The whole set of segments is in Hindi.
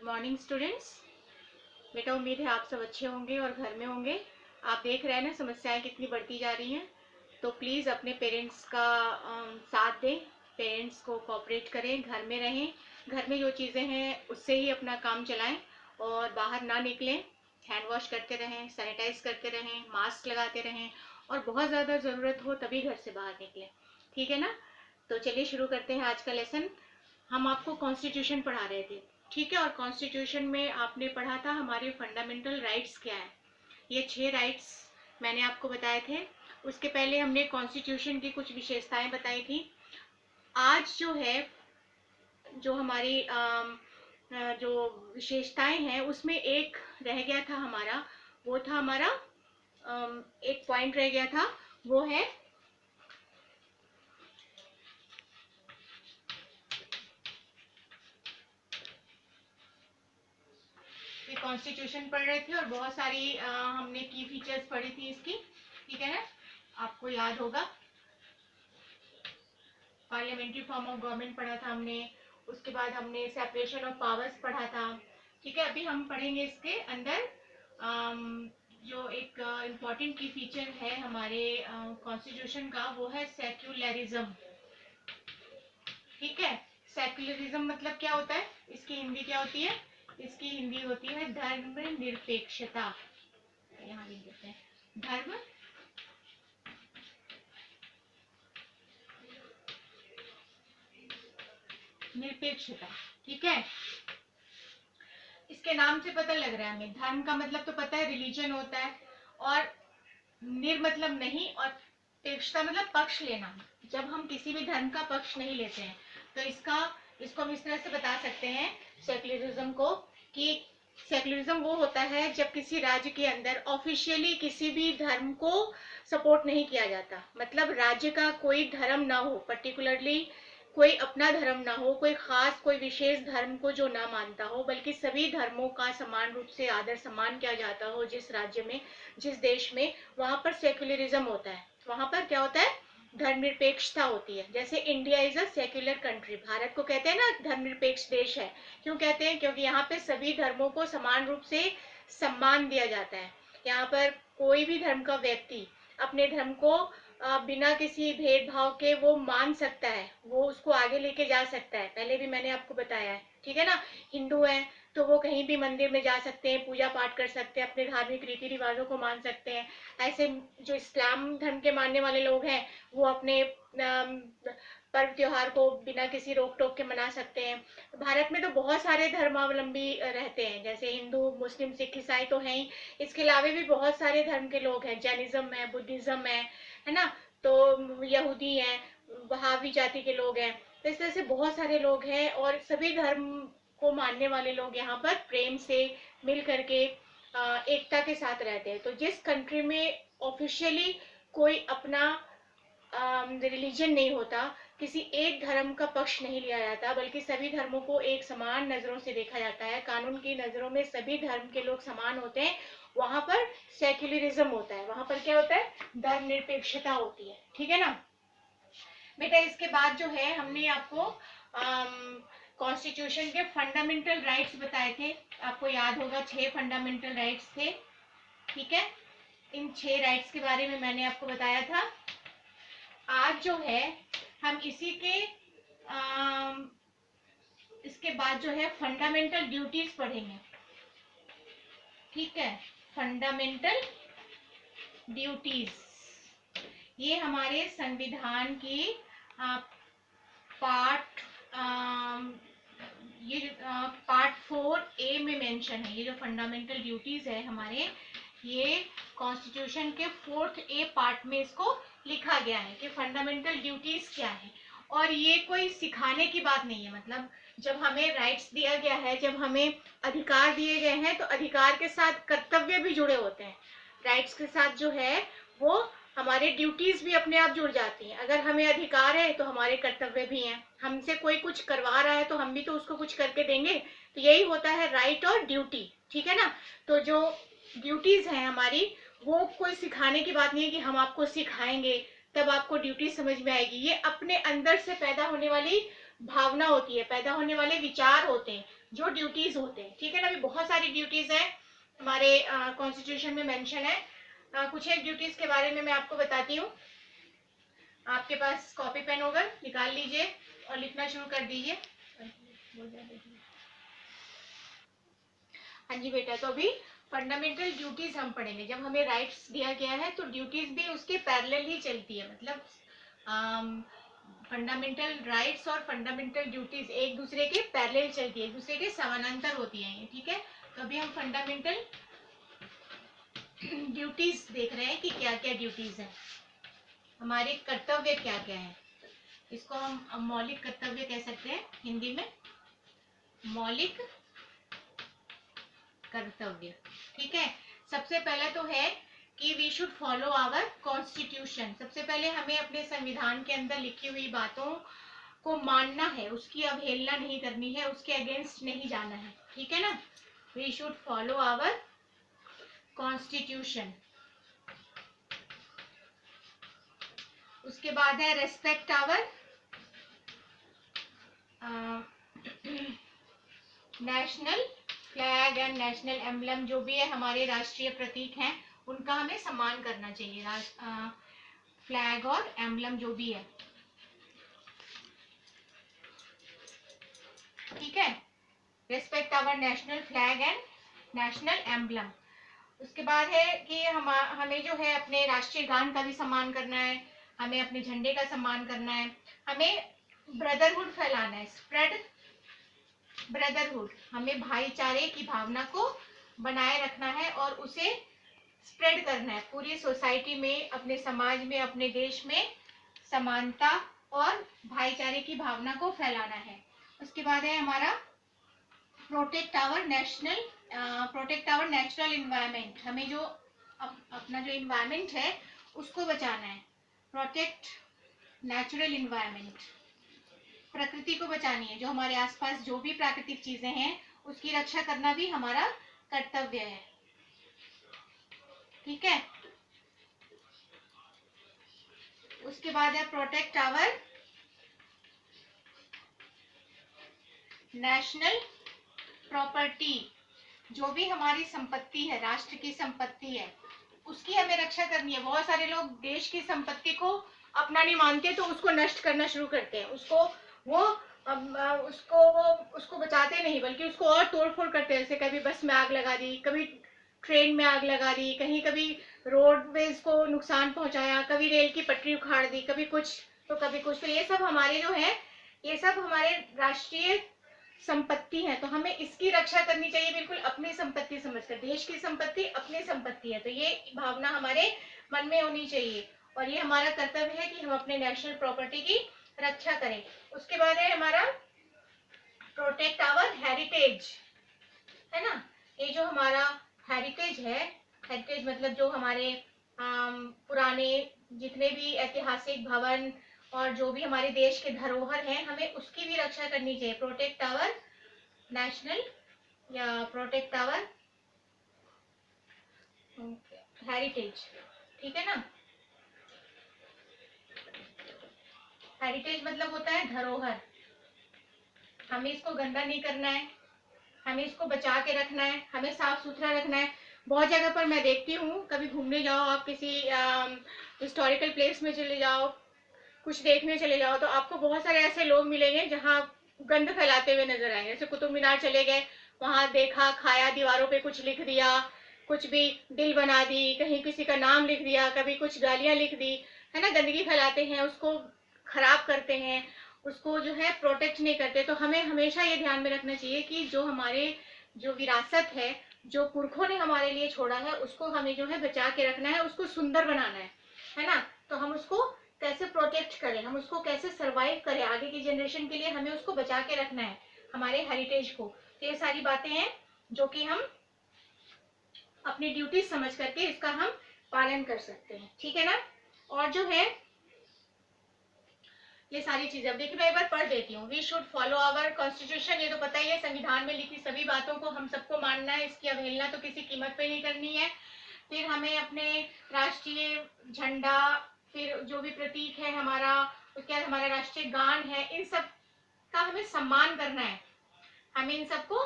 Morning students. बेटा उम्मीद है आप सब अच्छे होंगे और घर में होंगे। आप देख रहे हैं ना समस्याएं कितनी बढ़ती जा रही हैं, तो प्लीज़ अपने पेरेंट्स का साथ दें, पेरेंट्स को कोऑपरेट करें, घर में रहें, घर में जो चीज़ें हैं उससे ही अपना काम चलाएं और बाहर ना निकलें। हैंड वॉश करते रहें, सैनिटाइज करते रहें, मास्क लगाते रहें और बहुत ज़्यादा ज़रूरत हो तभी घर से बाहर निकलें। ठीक है ना? तो चलिए शुरू करते हैं आज का लेसन। हम आपको कॉन्स्टिट्यूशन पढ़ा रहे थे, ठीक है, और कॉन्स्टिट्यूशन में आपने पढ़ा था हमारे फंडामेंटल राइट्स क्या है। ये 6 राइट्स मैंने आपको बताए थे। उसके पहले हमने कॉन्स्टिट्यूशन की कुछ विशेषताएं बताई थी। आज जो है, जो हमारी जो विशेषताएं हैं उसमें एक रह गया था हमारा, वो था हमारा एक पॉइंट रह गया था, वो है कॉन्स्टिट्यूशन पढ़ रहे थे और बहुत सारी हमने की फीचर्स पढ़ी थी इसकी, ठीक है ना, आपको याद होगा। पार्लियामेंट्री फॉर्म ऑफ गवर्नमेंट पढ़ा था हमने, उसके बाद हमने सेपरेशन ऑफ पावर्स पढ़ा था, ठीक है। अभी हम पढ़ेंगे इसके अंदर जो एक इम्पॉर्टेंट की फीचर है हमारे कॉन्स्टिट्यूशन का, वो है सेक्युलरिज्म, ठीक है। सेक्युलरिज्म मतलब क्या होता है, इसकी हिंदी क्या होती है? इसकी हिंदी होती है धर्म निरपेक्षता। यहाँ लिख देते हैं धर्म निरपेक्षता, ठीक है। इसके नाम से पता लग रहा है हमें, धर्म का मतलब तो पता है रिलीजन होता है, और निर मतलब नहीं, और पेक्षता मतलब पक्ष लेना। जब हम किसी भी धर्म का पक्ष नहीं लेते हैं तो इसको हम इस तरह से बता सकते हैं सेक्युलरिज्म को, कि सेक्युलरिज्म वो होता है जब किसी राज्य के अंदर ऑफिशियली किसी भी धर्म को सपोर्ट नहीं किया जाता। मतलब राज्य का कोई धर्म ना हो, पर्टिकुलरली कोई अपना धर्म ना हो, कोई खास कोई विशेष धर्म को जो ना मानता हो, बल्कि सभी धर्मों का समान रूप से आदर सम्मान किया जाता हो जिस राज्य में, जिस देश में, वहां पर सेक्युलरिज्म होता है। वहां पर क्या होता है? धर्मनिरपेक्षता होती है। जैसे India is a secular country, Bharat को कहते हैं ना धर्मनिरपेक्ष देश है। क्यों कहते हैं? क्योंकि यहाँ पे सभी धर्मों को समान रूप से सम्मान दिया जाता है। यहाँ पर कोई भी धर्म का व्यक्ति अपने धर्म को बिना किसी भेदभाव के वो मान सकता है, वो उसको आगे लेके जा सकता है। पहले भी मैंने आपको बताया है, ठीक है ना। हिंदू हैं तो वो कहीं भी मंदिर में जा सकते हैं, पूजा पाठ कर सकते हैं, अपने धार्मिक रीति रिवाजों को मान सकते हैं। ऐसे जो इस्लाम धर्म के मानने वाले लोग हैं वो अपने पर्व त्योहार को बिना किसी रोक टोक के मना सकते हैं। भारत में तो बहुत सारे धर्मावलंबी रहते हैं, जैसे हिंदू, मुस्लिम, सिख, ईसाई तो हैं ही। इसके अलावा भी बहुत सारे धर्म के लोग हैं, जैनिज्म है, बुद्धिज्म है ना, तो यहूदी हैं, वहावी जाति के लोग हैं। तो इस तरह से बहुत सारे लोग हैं और सभी धर्म को मानने वाले लोग यहाँ पर प्रेम से मिल करके एकता के साथ रहते हैं। तो जिस कंट्री में ऑफिशियली कोई अपना रिलीजन नहीं होता, किसी एक धर्म का पक्ष नहीं लिया जाता, बल्कि सभी धर्मों को एक समान नजरों से देखा जाता है, कानून की नजरों में सभी धर्म के लोग समान होते हैं, वहां पर सेक्युलरिज्म होता है। वहां पर क्या होता है? धर्मनिरपेक्षता होती है, ठीक है ना बेटा। इसके बाद जो है हमने आपको कॉन्स्टिट्यूशन के फंडामेंटल राइट्स बताए थे, आपको याद होगा 6 फंडामेंटल राइट्स थे, ठीक है। इन 6 राइट्स के बारे में मैंने आपको बताया था। आज जो है हम इसी के इसके बाद जो है फंडामेंटल ड्यूटीज पढ़ेंगे, ठीक है। फंडामेंटल ड्यूटीज ये हमारे संविधान की पार्ट ये पार्ट 4A में मेंशन है। ये जो फंडामेंटल ड्यूटीज है हमारे, ये कॉन्स्टिट्यूशन के 4th A पार्ट में इसको लिखा गया है कि फंडामेंटल ड्यूटीज क्या है। और ये कोई सिखाने की बात नहीं है, मतलब जब हमें राइट्स दिया गया है, जब हमें अधिकार दिए गए हैं, तो अधिकार के साथ कर्तव्य भी जुड़े होते हैं। राइट्स के साथ जो है वो हमारे ड्यूटीज भी अपने आप जुड़ जाती हैं। अगर हमें अधिकार है तो हमारे कर्तव्य भी हैं। हमसे कोई कुछ करवा रहा है तो हम भी तो उसको कुछ करके देंगे। तो यही होता है राइट और ड्यूटी, ठीक है ना। तो जो ड्यूटीज हैं हमारी, वो कोई सिखाने की बात नहीं है कि हम आपको सिखाएंगे तब आपको ड्यूटी समझ में आएगी। ये अपने अंदर से पैदा होने वाली भावना होती है, पैदा होने वाले विचार होते हैं। जो ड्यूटीज होते हैं, ठीक है ना। अभी बहुत सारी ड्यूटीज हैं हमारे कॉन्स्टिट्यूशन में मेंशन है। कुछ एक ड्यूटीज के बारे में मैं आपको बताती हूँ। आपके पास कॉपी पेन होगा, निकाल लीजिए और लिखना शुरू कर दीजिए। हाँ जी बेटा, तो अभी फंडामेंटल ड्यूटीज हम पढ़ेंगे। जब हमें राइट्स दिया गया है तो ड्यूटीज भी उसके पैरेलल ही चलती है, मतलब फंडामेंटल राइट्स और फंडामेंटल ड्यूटीज एक दूसरे के पैरेलल चलती है, एक दूसरे के समानांतर होती है ये, ठीक है। तो अभी हम फंडामेंटल ड्यूटीज देख रहे हैं कि क्या क्या ड्यूटीज है, हमारे कर्तव्य क्या क्या है। इसको हम मौलिक कर्तव्य कह सकते हैं हिंदी में, मौलिक कर्तव्य, ठीक है। सबसे पहले तो है कि we should follow our constitution. सबसे पहले हमें अपने संविधान के अंदर लिखी हुई बातों को मानना है, उसकी अवहेलना नहीं करनी है, उसके अगेंस्ट नहीं जाना है, ठीक है ना। We should follow our constitution. उसके बाद है respect our national flag and national emblem, जो भी है हमारे राष्ट्रीय प्रतीक हैं उनका हमें सम्मान करना चाहिए। फ्लैग और एम्बलम जो भी है, ठीक है। Respect our national flag and national emblem. उसके बाद है कि हमें जो है अपने राष्ट्रीय गान का भी सम्मान करना है, हमें अपने झंडे का सम्मान करना है, हमें ब्रदरहुड फैलाना है, स्प्रेड ब्रदरहुड, हमें भाईचारे की भावना को बनाए रखना है और उसे स्प्रेड करना है पूरी सोसाइटी में, अपने समाज में, अपने देश में समानता और भाईचारे की भावना को फैलाना है। उसके बाद है हमारा प्रोटेक्ट आवर नेचुरल इन्वायरमेंट, हमें जो अपना जो इन्वायरमेंट है उसको बचाना है। प्रोटेक्ट नेचुरल इन्वायरमेंट, प्रकृति को बचानी है, जो हमारे आसपास जो भी प्राकृतिक चीजें हैं उसकी रक्षा करना भी हमारा कर्तव्य है, ठीक है। उसके बाद है प्रोटेक्ट आवर नेशनल प्रॉपर्टी, जो भी हमारी संपत्ति है, राष्ट्र की संपत्ति है, उसकी हमें रक्षा करनी है। बहुत सारे लोग देश की संपत्ति को अपना नहीं मानते तो उसको नष्ट करना शुरू करते हैं, उसको बचाते नहीं बल्कि उसको और तोड़फोड़ करते हैं। जैसे कभी बस में आग लगा दी, कभी ट्रेन में आग लगा दी, कभी रोडवेज को नुकसान पहुंचाया, कभी रेल की पटरी उखाड़ दी, कभी कुछ तो कभी कुछ। तो ये सब हमारे जो है, ये सब हमारे राष्ट्रीय संपत्ति है, तो हमें इसकी रक्षा करनी चाहिए, बिल्कुल अपनी संपत्ति समझकर। देश की संपत्ति अपनी संपत्ति है, तो ये भावना हमारे मन में होनी चाहिए और ये हमारा कर्तव्य है कि हम अपने नेशनल प्रॉपर्टी की रक्षा करें। उसके बाद है हमारा प्रोटेक्ट आवर हेरिटेज, है ना। ये जो हमारा हेरिटेज है, हेरिटेज मतलब जो हमारे पुराने जितने भी ऐतिहासिक भवन और जो भी हमारे देश के धरोहर हैं, हमें उसकी भी रक्षा करनी चाहिए। प्रोटेक्ट आवर नेशनल या प्रोटेक्ट आवर हेरिटेज, ठीक है ना। हेरिटेज मतलब होता है धरोहर, हमें इसको गंदा नहीं करना है, हमें इसको बचा के रखना है, हमें साफ सुथरा रखना है। बहुत जगह पर मैं देखती हूँ, कभी घूमने जाओ आप, किसी हिस्टोरिकल प्लेस में चले जाओ, कुछ देखने चले जाओ, तो आपको बहुत सारे ऐसे लोग मिलेंगे जहाँ गंद फैलाते हुए नजर आएंगे। जैसे कुतुब मीनार चले गए, वहां देखा खाया, दीवारों पे कुछ लिख दिया, कुछ भी दिल बना दी, कहीं किसी का नाम लिख दिया, कभी कुछ गालियां लिख दी, है ना। गंदगी फैलाते हैं, उसको खराब करते हैं, उसको जो है प्रोटेक्ट नहीं करते। तो हमें हमेशा ये ध्यान में रखना चाहिए कि जो हमारे जो विरासत है, जो पुरखों ने हमारे लिए छोड़ा है, उसको हमें जो है बचा के रखना है, उसको सुंदर बनाना है ना। तो हम उसको कैसे प्रोटेक्ट करें, हम उसको कैसे सरवाइव करें, आगे की जनरेशन के लिए हमें उसको बचा के रखना है, हमारे हेरिटेज को। तो ये सारी बातें हैं जो कि हम अपनी ड्यूटी समझ करके इसका हम पालन कर सकते हैं, ठीक है ना। और जो है ये सारी चीजें, अब देखिए मैं एक बार पढ़ देती हूँ। We should follow our constitution, ये तो पता ही है, संविधान में लिखी सभी बातों को हम सबको मानना है, इसकी अवहेलना तो किसी कीमत पे नहीं करनी है। फिर हमें अपने राष्ट्रीय झंडा, फिर जो भी प्रतीक है हमारा, उसके बाद हमारा राष्ट्रीय गान है, इन सब का हमें सम्मान करना है, हमें इन सबको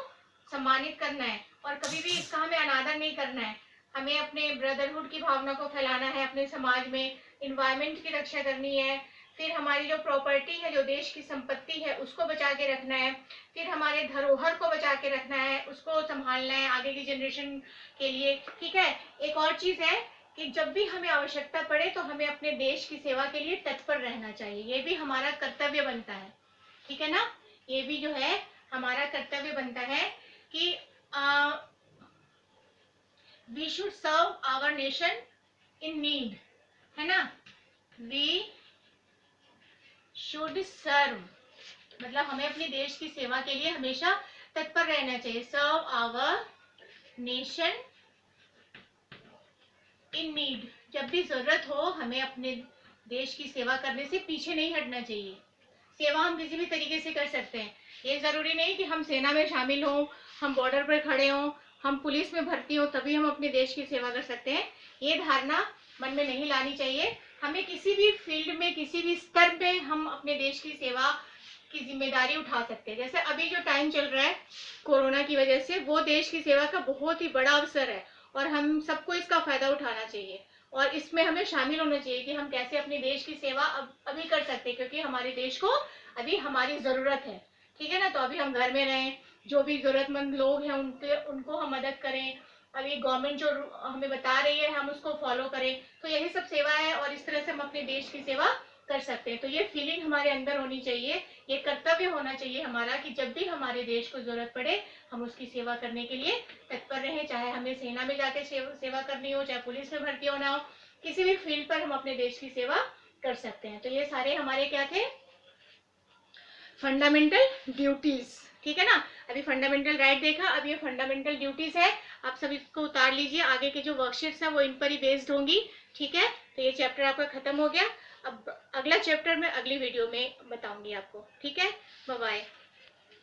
सम्मानित करना है और कभी भी इसका हमें अनादर नहीं करना है। हमें अपने ब्रदरहुड की भावना को फैलाना है अपने समाज में, इन्वायरमेंट की रक्षा करनी है, फिर हमारी जो प्रॉपर्टी है, जो देश की संपत्ति है, उसको बचा के रखना है, फिर हमारे धरोहर को बचा के रखना है, उसको संभालना है आगे की जनरेशन के लिए। ठीक है। एक और चीज है कि जब भी हमें आवश्यकता पड़े तो हमें अपने देश की सेवा के लिए तत्पर रहना चाहिए, ये भी हमारा कर्तव्य बनता है। ठीक है ना, ये भी जो है हमारा कर्तव्य बनता है कि we should serve our nation in need, है ना। वी शुड सर्व मतलब हमें अपने देश की सेवा के लिए हमेशा तत्पर रहना चाहिए। Serve our nation in need, जब भी जरूरत हो हमें अपने देश की सेवा करने से पीछे नहीं हटना चाहिए। सेवा हम किसी भी तरीके से कर सकते हैं, ये जरूरी नहीं कि हम सेना में शामिल हों, हम बॉर्डर पर खड़े हों, हम पुलिस में भर्ती हो तभी हम अपने देश की सेवा कर सकते हैं। ये धारणा मन में नहीं लानी चाहिए। हमें किसी भी फील्ड में, किसी भी स्तर पे हम अपने देश की सेवा की जिम्मेदारी उठा सकते हैं। जैसे अभी जो टाइम चल रहा है कोरोना की वजह से, वो देश की सेवा का बहुत ही बड़ा अवसर है और हम सबको इसका फायदा उठाना चाहिए और इसमें हमें शामिल होना चाहिए कि हम कैसे अपने देश की सेवा अभी कर सकते हैं, क्योंकि हमारे देश को अभी हमारी जरूरत है। ठीक है ना, तो अभी हम घर में रहें, जो भी जरूरतमंद लोग हैं उनको हम मदद करें। अभी गवर्नमेंट जो हमें बता रही है हम उसको फॉलो करें, तो यही सब सेवा है और इस तरह से हम अपने देश की सेवा कर सकते हैं। तो ये फीलिंग हमारे अंदर होनी चाहिए, ये कर्तव्य होना चाहिए हमारा कि जब भी हमारे देश को जरूरत पड़े हम उसकी सेवा करने के लिए तत्पर रहें, चाहे हमें सेना में जाकर सेवा करनी हो, चाहे पुलिस में भर्ती होना हो, किसी भी फील्ड पर हम अपने देश की सेवा कर सकते हैं। तो ये सारे हमारे क्या थे, फंडामेंटल ड्यूटीज। ठीक है ना, अभी फंडामेंटल राइट देखा, अब ये फंडामेंटल ड्यूटीज है। आप सब इसको उतार लीजिए, आगे के जो वर्कशीट्स हैं वो इन पर ही बेस्ड होंगी। ठीक है, तो ये चैप्टर आपका खत्म हो गया। अब अगला चैप्टर मैं अगली वीडियो में बताऊंगी आपको। ठीक है, बाय बाय।